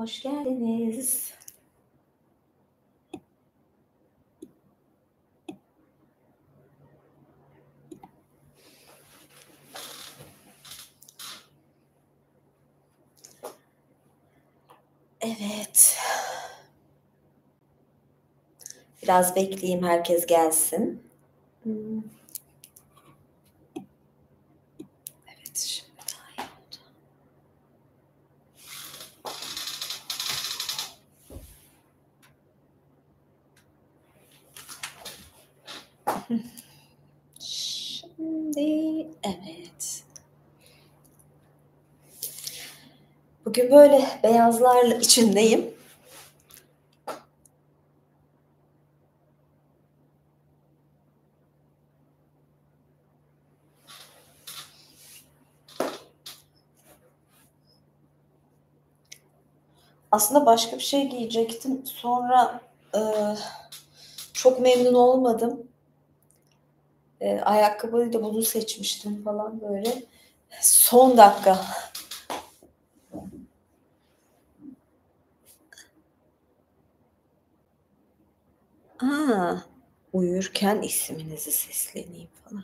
Hoş geldiniz. Evet. Biraz bekleyeyim, herkes gelsin. Evet, şimdi daha iyi oldu. Şimdi, evet. Bugün böyle beyazlarla içindeyim. Aslında başka bir şey giyecektim. Sonra çok memnun olmadım. Ayakkabıyı da bunu seçmiştim falan böyle. Son dakika. Uyurken isminizi sesleneyim falan.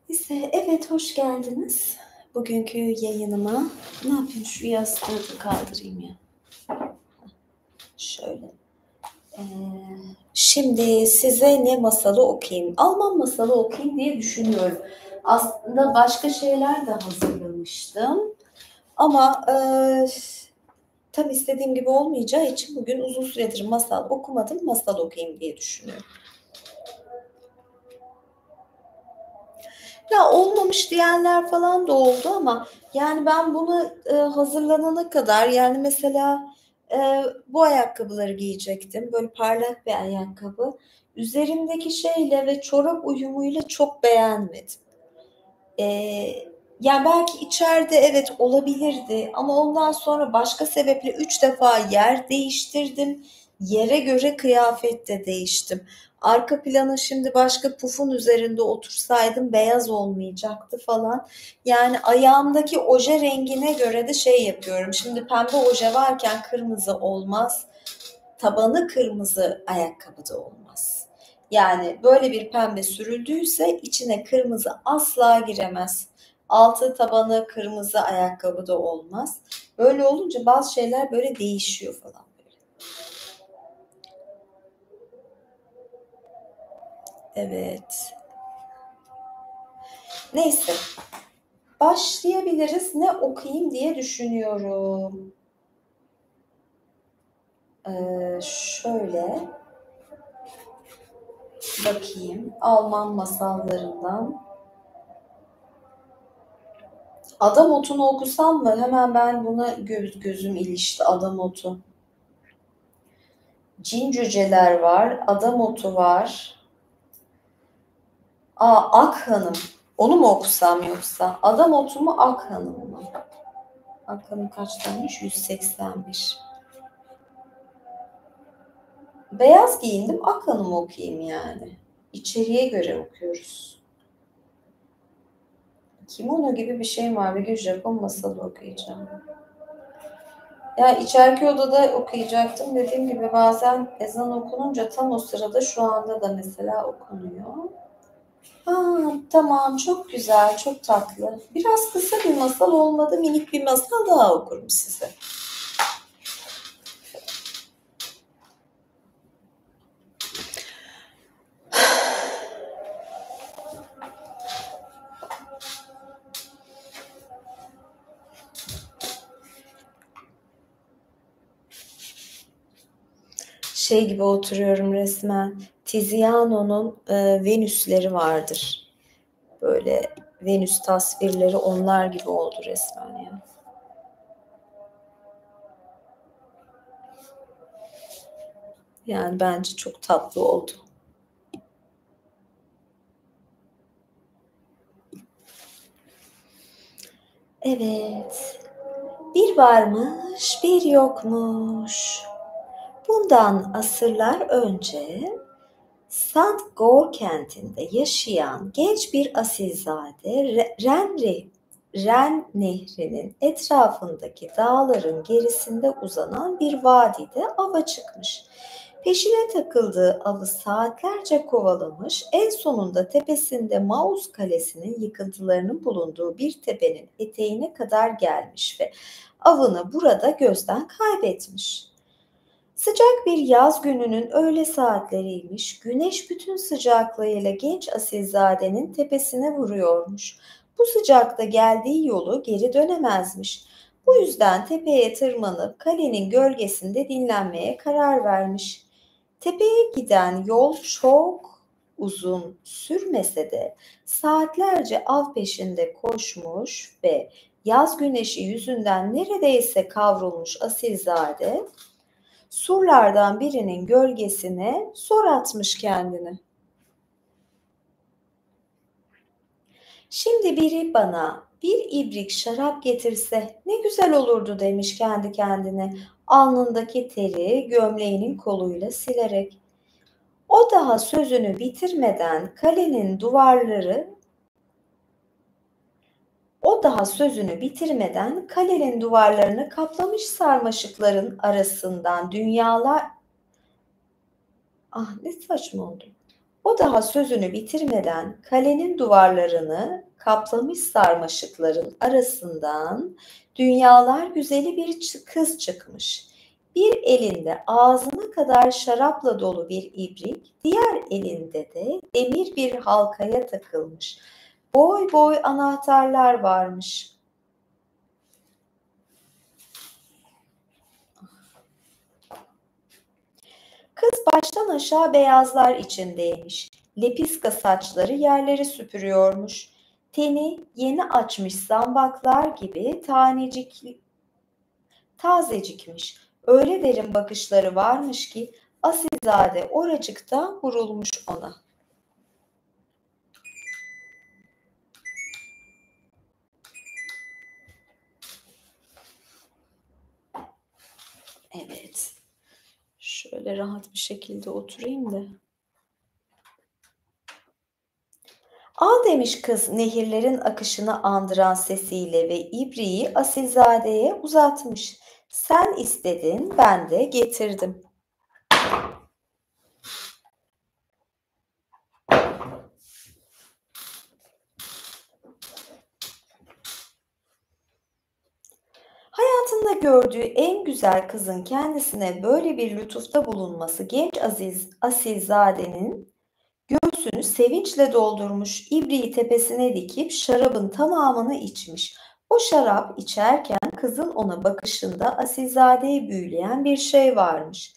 Neyse, evet, hoş geldiniz. Bugünkü yayınıma. Ne yapayım, şu yastığı da kaldırayım ya. Şöyle. Şimdi size ne masalı okuyayım? Alman masalı okuyayım diye düşünüyorum. Aslında başka şeyler de hazırlamıştım. Ama tam istediğim gibi olmayacağı için bugün uzun süredir masal okumadım. Masal okuyayım diye düşünüyorum. Ya olmamış diyenler falan da oldu ama yani ben bunu hazırlanana kadar, yani mesela bu ayakkabıları giyecektim. Böyle parlak bir ayakkabı. Üzerimdeki şeyle ve çorap uyumuyla çok beğenmedim. Yani belki içeride evet olabilirdi ama ondan sonra başka sebeple 3 defa yer değiştirdim. Yere göre kıyafet de değiştim. Arka plana şimdi başka pufun üzerinde otursaydım beyaz olmayacaktı falan. Yani ayağımdaki oje rengine göre de şey yapıyorum. Şimdi pembe oje varken kırmızı olmaz. Tabanı kırmızı ayakkabı da olmaz. Yani böyle bir pembe sürüldüyse içine kırmızı asla giremez. Altı tabanı kırmızı ayakkabı da olmaz. Böyle olunca bazı şeyler böyle değişiyor falan böyle. Evet. Neyse. Başlayabiliriz. Ne okuyayım diye düşünüyorum. Şöyle bakayım. Alman masallarından. Adam Otu'nu okusam mı? Hemen ben buna gözüm ilişti. Adam Otu. Cin Cüceler var. Adam Otu var. Ak Hanım. Onu mu okusam yoksa? Adam Otu mu, Ak Hanım mı? Ak Hanım kaçtanmış? 181. Beyaz giyindim. Ak Hanım'ı okuyayım yani. İçeriye göre okuyoruz. Kimono gibi bir şey var. Bir gün Japon masalı okuyacağım. Ya içeriki odada okuyacaktım. Dediğim gibi bazen ezan okununca tam o sırada, şu anda da mesela okunuyor. Tamam, çok güzel, çok tatlı. Biraz kısa bir masal olmadı, minik bir masal daha okurum size. Şey gibi oturuyorum resmen. Tiziano'nun Venüsleri vardır. Böyle Venüs tasvirleri, onlar gibi oldu resmen ya. Yani bence çok tatlı oldu. Evet. Bir varmış, bir yokmuş. Bundan asırlar önce St. Gaur kentinde yaşayan genç bir asilzade Ren Nehri'nin etrafındaki dağların gerisinde uzanan bir vadide ava çıkmış. Peşine takıldığı avı saatlerce kovalamış, en sonunda tepesinde Maus Kalesi'nin yıkıntılarının bulunduğu bir tepenin eteğine kadar gelmiş ve avını burada gözden kaybetmiş. Sıcak bir yaz gününün öğle saatleriymiş. Güneş bütün sıcaklığıyla genç asilzadenin tepesine vuruyormuş. Bu sıcakta geldiği yolu geri dönemezmiş. Bu yüzden tepeye tırmanıp kalenin gölgesinde dinlenmeye karar vermiş. Tepeye giden yol çok uzun sürmese de saatlerce av peşinde koşmuş ve yaz güneşi yüzünden neredeyse kavrulmuş asilzade surlardan birinin gölgesine zor atmış kendini. Şimdi biri bana bir ibrik şarap getirse ne güzel olurdu demiş kendi kendine, alnındaki teri gömleğinin koluyla silerek. O daha sözünü bitirmeden kalenin duvarlarını kaplamış sarmaşıkların arasından dünyalar... Ah, ne saçma oldu. O daha sözünü bitirmeden kalenin duvarlarını kaplamış sarmaşıkların arasından dünyalar güzeli bir kız çıkmış. Bir elinde ağzına kadar şarapla dolu bir ibrik, diğer elinde de demir bir halkaya takılmış. Boy boy anahtarlar varmış. Kız baştan aşağı beyazlar içindeymiş. Lepiska saçları yerleri süpürüyormuş. Teni yeni açmış zambaklar gibi tazecikmiş. Öyle derin bakışları varmış ki asilzade oracıkta vurulmuş ona. Evet. Şöyle rahat bir şekilde oturayım da. Al demiş kız nehirlerin akışını andıran sesiyle ve ibriği asilzadeye uzatmış. Sen istedin, ben de getirdim. Hayatında gördüğü en güzel kızın kendisine böyle bir lütufta bulunması genç asilzadenin göğsünü sevinçle doldurmuş, ibriği tepesine dikip şarabın tamamını içmiş. O şarap içerken kızın ona bakışında asilzadeyi büyüleyen bir şey varmış.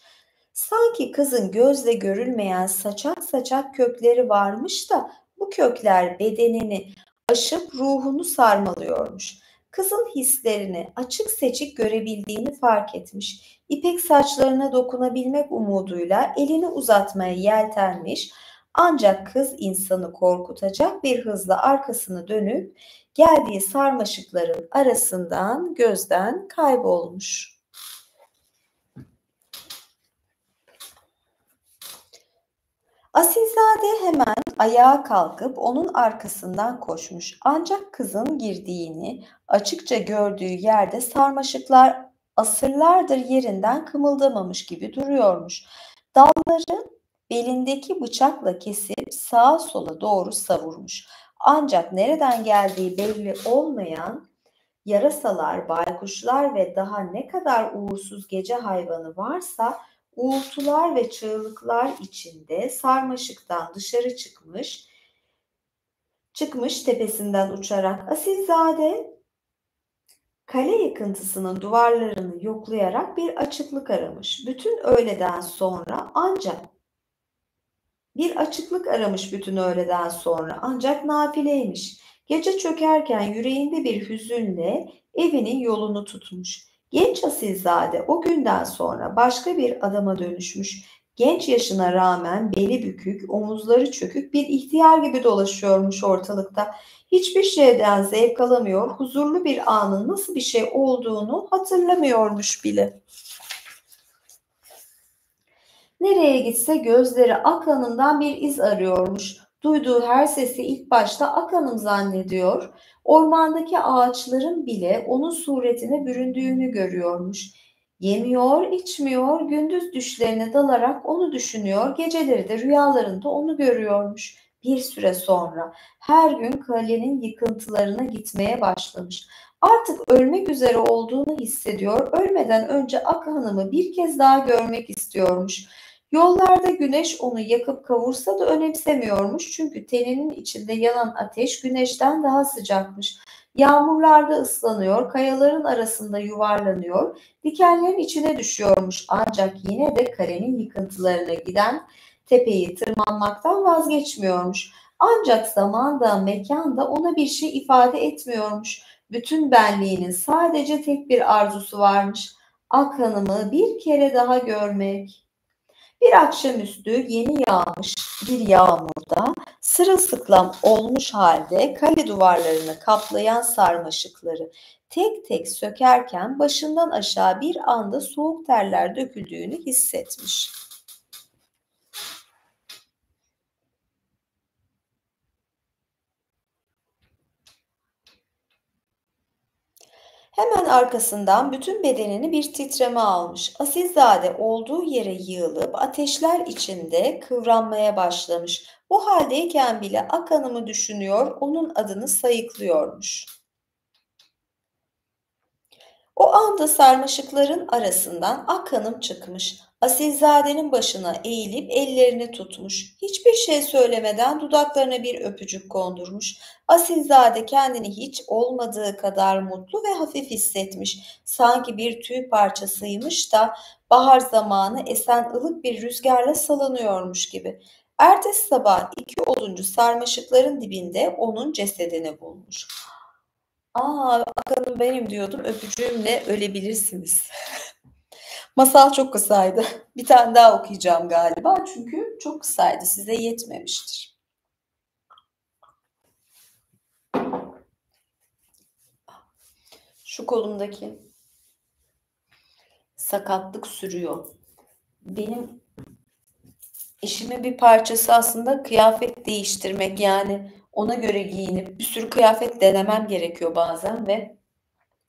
Sanki kızın gözle görülmeyen saçak saçak kökleri varmış da bu kökler bedenini aşıp ruhunu sarmalıyormuş. Kızın hislerini açık seçik görebildiğini fark etmiş. İpek saçlarına dokunabilmek umuduyla elini uzatmaya yeltenmiş. Ancak kız insanı korkutacak bir hızla arkasını dönüp geldiği sarmaşıkların arasından gözden kaybolmuş. Asilzade hemen ayağa kalkıp onun arkasından koşmuş. Ancak kızın girdiğini açıkça gördüğü yerde sarmaşıklar asırlardır yerinden kımıldamamış gibi duruyormuş. Dalları belindeki bıçakla kesip sağa sola doğru savurmuş. Ancak nereden geldiği belli olmayan yarasalar, baykuşlar ve daha ne kadar uğursuz gece hayvanı varsa uğultular ve çığlıklar içinde sarmaşıktan dışarı çıkmış tepesinden uçarak asilzade kale yıkıntısının duvarlarını yoklayarak bir açıklık aramış. Bütün öğleden sonra ancak nafileymiş. Gece çökerken yüreğinde bir hüzünle evinin yolunu tutmuş. Genç asilzade o günden sonra başka bir adama dönüşmüş. Genç yaşına rağmen beli bükük, omuzları çökük bir ihtiyar gibi dolaşıyormuş ortalıkta. Hiçbir şeyden zevk alamıyor, huzurlu bir anın nasıl bir şey olduğunu hatırlamıyormuş bile. Nereye gitse gözleri Akhan'ımdan bir iz arıyormuş. Duyduğu her sesi ilk başta Akhan'ım zannediyor. Ormandaki ağaçların bile onun suretine büründüğünü görüyormuş. Yemiyor, içmiyor, gündüz düşlerine dalarak onu düşünüyor, geceleri de rüyalarında onu görüyormuş. Bir süre sonra her gün kalenin yıkıntılarına gitmeye başlamış. Artık ölmek üzere olduğunu hissediyor, ölmeden önce Akhan'ımı bir kez daha görmek istiyormuş. Yollarda güneş onu yakıp kavursa da önemsemiyormuş çünkü teninin içinde yanan ateş güneşten daha sıcakmış. Yağmurlarda ıslanıyor, kayaların arasında yuvarlanıyor, dikenlerin içine düşüyormuş ancak yine de kalenin yıkıntılarına giden tepeyi tırmanmaktan vazgeçmiyormuş. Ancak zaman da mekan da ona bir şey ifade etmiyormuş. Bütün benliğinin sadece tek bir arzusu varmış. Akhan'ımı bir kere daha görmek. Bir akşamüstü yeni yağmış bir yağmurda sırılsıklam olmuş halde kale duvarlarını kaplayan sarmaşıkları tek tek sökerken başından aşağı bir anda soğuk terler döküldüğünü hissetmiş. Hemen arkasından bütün bedenini bir titreme almış. Asilzade olduğu yere yığılıp ateşler içinde kıvranmaya başlamış. Bu haldeyken bile Akan'ımı düşünüyor, onun adını sayıklıyormuş. O anda sarmaşıkların arasından Akhan'ım çıkmış. Asilzade'nin başına eğilip ellerini tutmuş. Hiçbir şey söylemeden dudaklarına bir öpücük kondurmuş. Asilzade kendini hiç olmadığı kadar mutlu ve hafif hissetmiş. Sanki bir tüy parçasıymış da bahar zamanı esen ılık bir rüzgarla salınıyormuş gibi. Ertesi sabah iki oduncu sarmaşıkların dibinde onun cesedini bulmuş. Aa, Hakan'ım benim diyordum. Öpücüğümle ölebilirsiniz. Masal çok kısaydı. Bir tane daha okuyacağım galiba. Çünkü çok kısaydı. Size yetmemiştir. Şu kolumdaki sakatlık sürüyor. Benim işimin bir parçası aslında kıyafet değiştirmek. Yani ona göre giyinip bir sürü kıyafet denemem gerekiyor bazen ve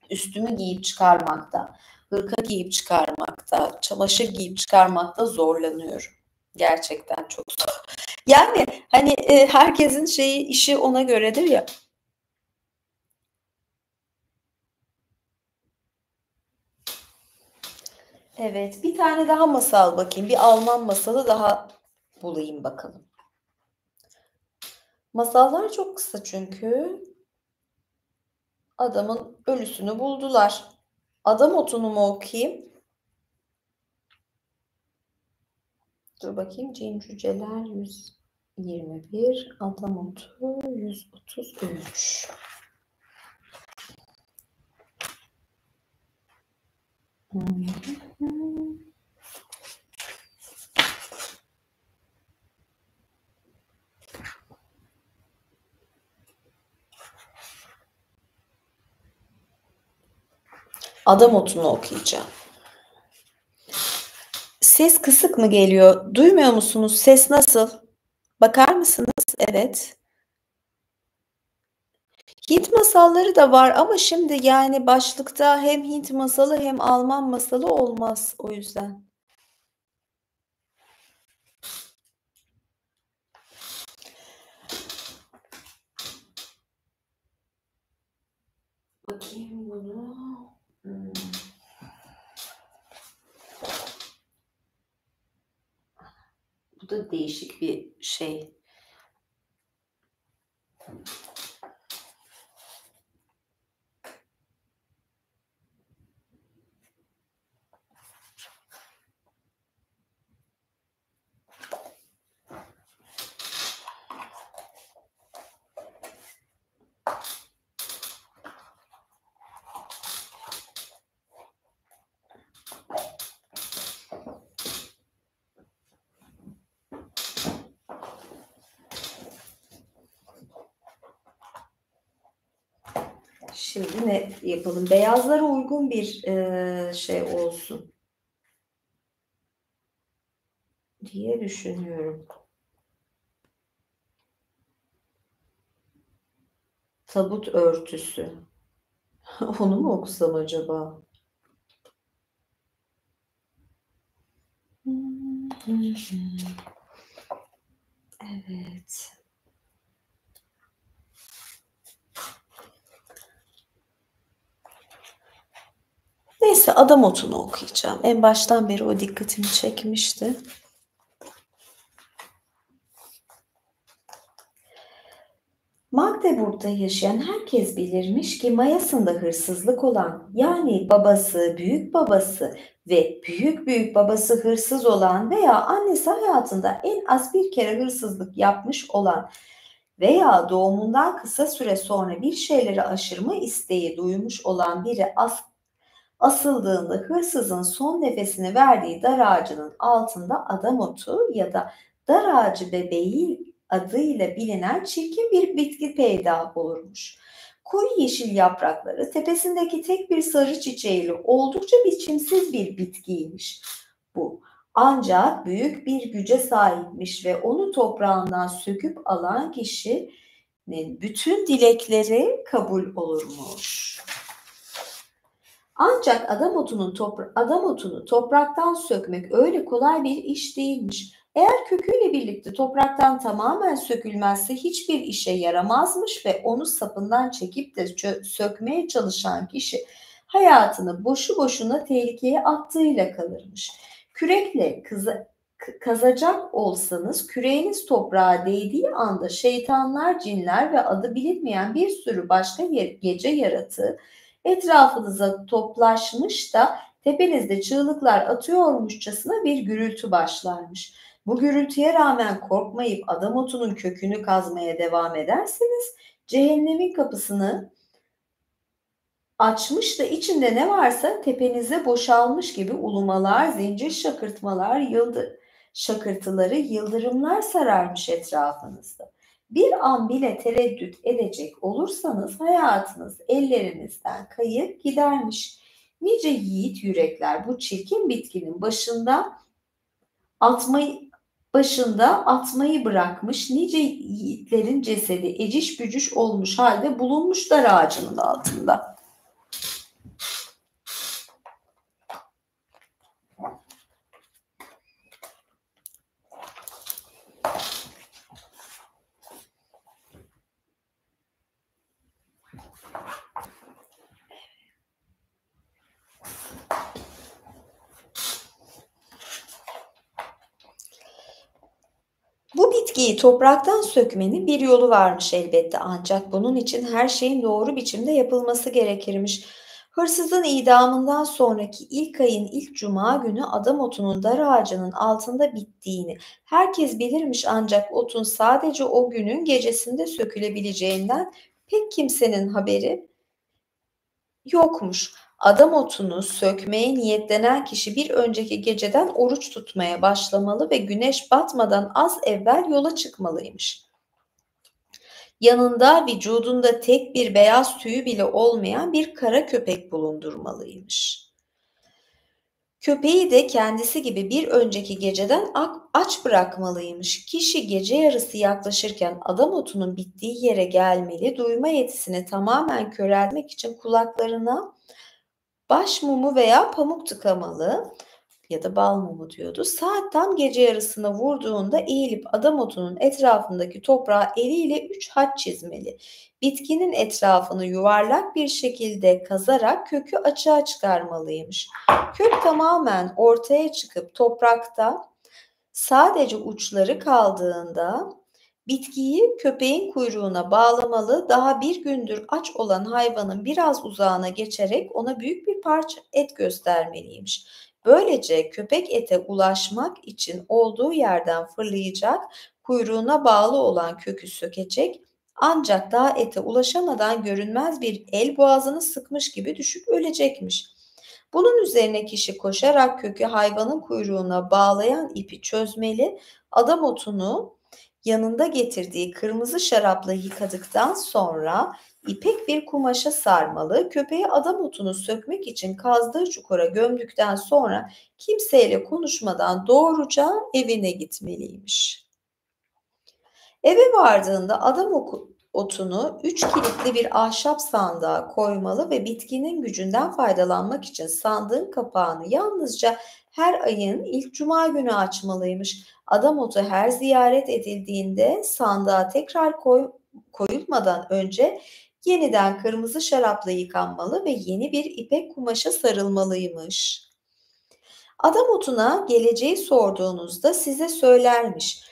üstümü giyip çıkarmakta, hırka giyip çıkarmakta, çamaşır giyip çıkarmakta zorlanıyorum. Gerçekten çok zor. Yani hani herkesin şeyi işi ona göredir ya. Evet, bir tane daha masal bakayım. Bir Alman masalı daha bulayım bakalım. Masallar çok kısa çünkü. Adamın ölüsünü buldular. Adam otunu mu okuyayım? Dur bakayım. Cin Cüceler 121, Adam otu 133. Adam otunu okuyacağım. Ses kısık mı geliyor? Duymuyor musunuz? Ses nasıl? Bakar mısınız? Evet. Hint masalları da var ama şimdi yani başlıkta hem Hint masalı hem Alman masalı olmaz o yüzden. Bakayım bunu. Bu da değişik bir şey. Şimdi ne yapalım? Beyazlara uygun bir şey olsun. diye düşünüyorum. Tabut örtüsü. Onu mu okusam acaba? Evet. Neyse, Adam Otu'nu okuyacağım. En baştan beri o dikkatimi çekmişti. Magdeburg'da yaşayan herkes bilirmiş ki mayasında hırsızlık olan, yani babası, büyük babası ve büyük büyük babası hırsız olan veya annesi hayatında en az bir kere hırsızlık yapmış olan veya doğumundan kısa süre sonra bir şeyleri aşırma isteği duymuş olan biri asıldığında hırsızın son nefesini verdiği dar ağacının altında adamotu ya da dar ağacı bebeği adıyla bilinen çirkin bir bitki peyda olurmuş. Koyu yeşil yaprakları tepesindeki tek bir sarı çiçeğiyle oldukça biçimsiz bir bitkiymiş bu. Ancak büyük bir güce sahipmiş ve onu toprağından söküp alan kişinin bütün dilekleri kabul olurmuş. Ancak adam otunu topraktan sökmek öyle kolay bir iş değilmiş. Eğer köküyle birlikte topraktan tamamen sökülmezse hiçbir işe yaramazmış ve onu sapından çekip de sökmeye çalışan kişi hayatını boşu boşuna tehlikeye attığıyla kalırmış. Kürekle kazacak olsanız küreğiniz toprağa değdiği anda şeytanlar, cinler ve adı bilinmeyen bir sürü başka gece yaratığı etrafınıza toplaşmış da tepenizde çığlıklar atıyormuşçasına bir gürültü başlarmış. Bu gürültüye rağmen korkmayıp adamotunun kökünü kazmaya devam ederseniz cehennemin kapısını açmış da içinde ne varsa tepenize boşalmış gibi ulumalar, zincir şakırtıları, yıldırımlar sararmış etrafınızda. Bir an bile tereddüt edecek olursanız hayatınız ellerinizden kayıp gidermiş. Nice yiğit yürekler bu çirkin bitkinin başında atmayı bırakmış, nice yiğitlerin cesedi eciş bücüş olmuş halde bulunmuş dar ağacının altında. Bu bitkiyi topraktan sökmenin bir yolu varmış elbette, ancak bunun için her şeyin doğru biçimde yapılması gerekirmiş. Hırsızın idamından sonraki ilk ayın ilk cuma günü adam otunun dar ağacının altında bittiğini herkes bilirmiş, ancak otun sadece o günün gecesinde sökülebileceğinden pek kimsenin haberi yokmuş. Adam otunu sökmeye niyetlenen kişi bir önceki geceden oruç tutmaya başlamalı ve güneş batmadan az evvel yola çıkmalıymış. Yanında vücudunda tek bir beyaz tüyü bile olmayan bir kara köpek bulundurmalıymış. Köpeği de kendisi gibi bir önceki geceden aç bırakmalıymış. Kişi gece yarısı yaklaşırken adam otunun bittiği yere gelmeli, duyma yetisini tamamen köreltmek için kulaklarına baş mumu veya pamuk tıkamalı ya da bal mumu diyordu. Saat tam gece yarısına vurduğunda eğilip adam otunun etrafındaki toprağı eliyle 3 haç çizmeli. Bitkinin etrafını yuvarlak bir şekilde kazarak kökü açığa çıkarmalıymış. Kök tamamen ortaya çıkıp toprakta sadece uçları kaldığında bitkiyi köpeğin kuyruğuna bağlamalı, daha bir gündür aç olan hayvanın biraz uzağına geçerek ona büyük bir parça et göstermeliymiş. Böylece köpek ete ulaşmak için olduğu yerden fırlayacak, kuyruğuna bağlı olan kökü sökecek, ancak daha ete ulaşamadan görünmez bir el boğazını sıkmış gibi düşüp ölecekmiş. Bunun üzerine kişi koşarak kökü hayvanın kuyruğuna bağlayan ipi çözmeli, adam otunu yanında getirdiği kırmızı şarapla yıkadıktan sonra ipek bir kumaşa sarmalı, köpeği adam otunu sökmek için kazdığı çukura gömdükten sonra kimseyle konuşmadan doğruca evine gitmeliymiş. Eve vardığında otunu 3 kilitli bir ahşap sandığa koymalı ve bitkinin gücünden faydalanmak için sandığın kapağını yalnızca her ayın ilk cuma günü açmalıymış. Adam otu her ziyaret edildiğinde sandığa tekrar koyulmadan önce yeniden kırmızı şarapla yıkanmalı ve yeni bir ipek kumaşa sarılmalıymış. Adam otuna geleceği sorduğunuzda size söylermiş.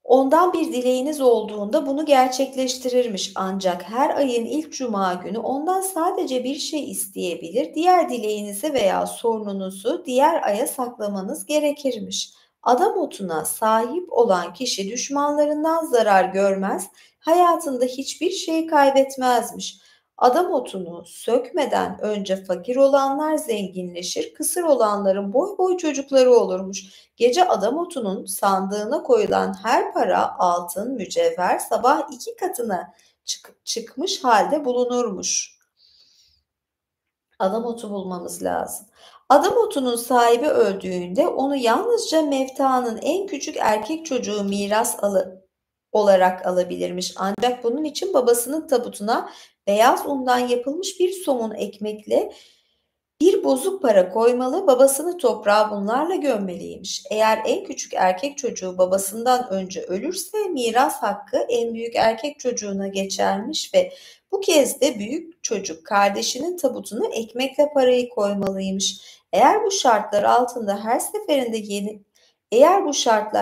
Ondan bir dileğiniz olduğunda bunu gerçekleştirirmiş, ancak her ayın ilk cuma günü ondan sadece bir şey isteyebilir, diğer dileğinizi veya sorununuzu diğer aya saklamanız gerekirmiş. Adam otuna sahip olan kişi düşmanlarından zarar görmez, hayatında hiçbir şey kaybetmezmiş. Adam otunu sökmeden önce fakir olanlar zenginleşir, kısır olanların boy boy çocukları olurmuş. Gece adam otunun sandığına koyulan her para, altın, mücevher sabah 2 katına çıkmış halde bulunurmuş. Adam otu bulmamız lazım. Adam otunun sahibi öldüğünde onu yalnızca mevtaanın en küçük erkek çocuğu miras olarak alabilirmiş. Ancak bunun için babasının tabutuna beyaz undan yapılmış bir somun ekmekle bir bozuk para koymalı, babasını toprağa bunlarla gömmeliymiş. Eğer en küçük erkek çocuğu babasından önce ölürse miras hakkı en büyük erkek çocuğuna geçermiş ve bu kez de büyük çocuk kardeşinin tabutuna ekmekle parayı koymalıymış. Eğer bu şartlar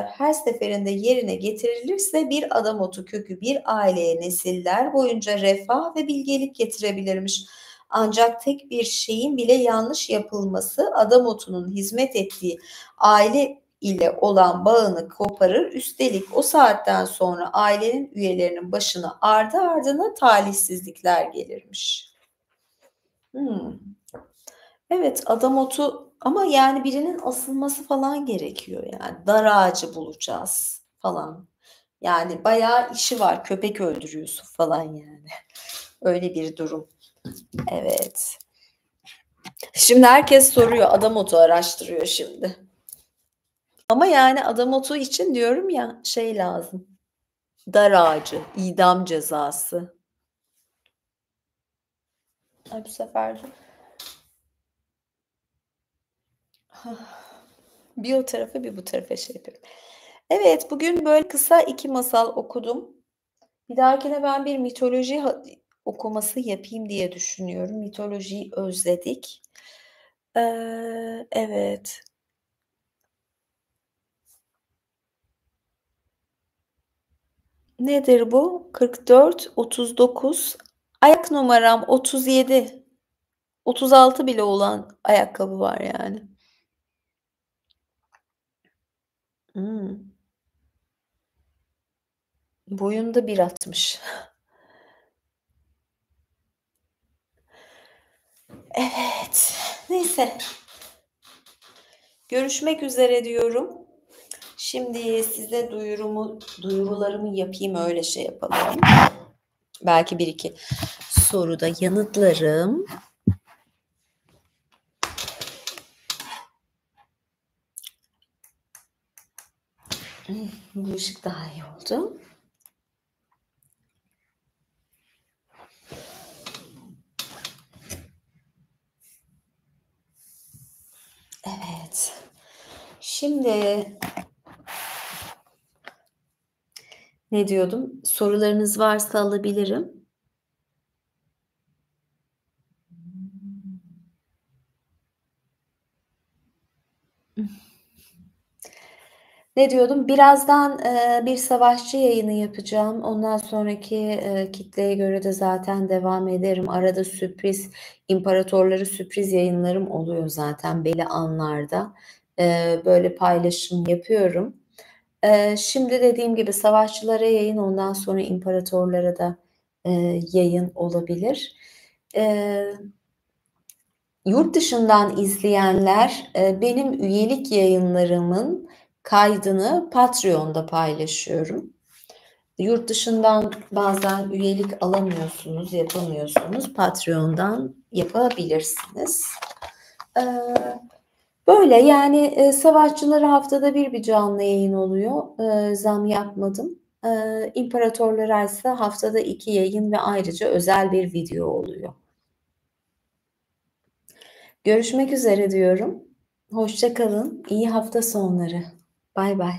her seferinde yerine getirilirse bir adam otu kökü bir aileye nesiller boyunca refah ve bilgelik getirebilirmiş. Ancak tek bir şeyin bile yanlış yapılması adam otunun hizmet ettiği aile ile olan bağını koparır. Üstelik o saatten sonra ailenin üyelerinin başına ardı ardına talihsizlikler gelirmiş. Evet, adam otu ama yani birinin asılması falan gerekiyor yani. Dar ağacı bulacağız falan. Yani bayağı işi var. Köpek öldürüyorsun falan yani. Öyle bir durum. Evet. Şimdi herkes soruyor. Adam otu araştırıyor şimdi. Ama yani adam otu için diyorum ya şey lazım. Dar ağacı, idam cezası. Ay bu sefer de. Bir o tarafa bir bu tarafa şey yapıyorum. Evet, bugün böyle kısa 2 masal okudum. Bir dahakine ben bir mitoloji okuması yapayım diye düşünüyorum. Mitolojiyi özledik. Evet. Nedir bu? 44, 39. Ayak numaram 37. 36 bile olan ayakkabı var yani. Boyum da 1.60. Evet. Neyse. Görüşmek üzere diyorum. Şimdi size duyurularımı yapayım, öyle şey yapalım. Belki bir iki soruda yanıtlarım. Bu ışık daha iyi oldu. Evet. Şimdi ne diyordum? Sorularınız varsa alabilirim. Ne diyordum? Birazdan bir savaşçı yayını yapacağım. Ondan sonraki kitleye göre de zaten devam ederim. Arada sürpriz, imparatorları sürpriz yayınlarım oluyor zaten belli anlarda. Böyle paylaşım yapıyorum. Şimdi dediğim gibi savaşçılara yayın, ondan sonra imparatorlara da yayın olabilir. Yurt dışından izleyenler benim üyelik yayınlarımın kaydını Patreon'da paylaşıyorum. Yurt dışından bazen üyelik alamıyorsunuz, yapamıyorsunuz. Patreon'dan yapabilirsiniz. Eee, böyle, yani, savaşçıları haftada bir canlı yayın oluyor. Zam yapmadım. İmparatorlara ise haftada 2 yayın ve ayrıca özel bir video oluyor. Görüşmek üzere diyorum. Hoşça kalın. İyi hafta sonları. Baybay.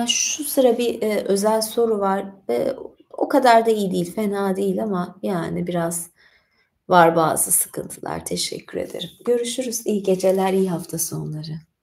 Şu sıra bir, özel soru var. O kadar da iyi değil, fena değil ama yani biraz var bazı sıkıntılar. Teşekkür ederim. Görüşürüz. İyi geceler, iyi hafta sonları.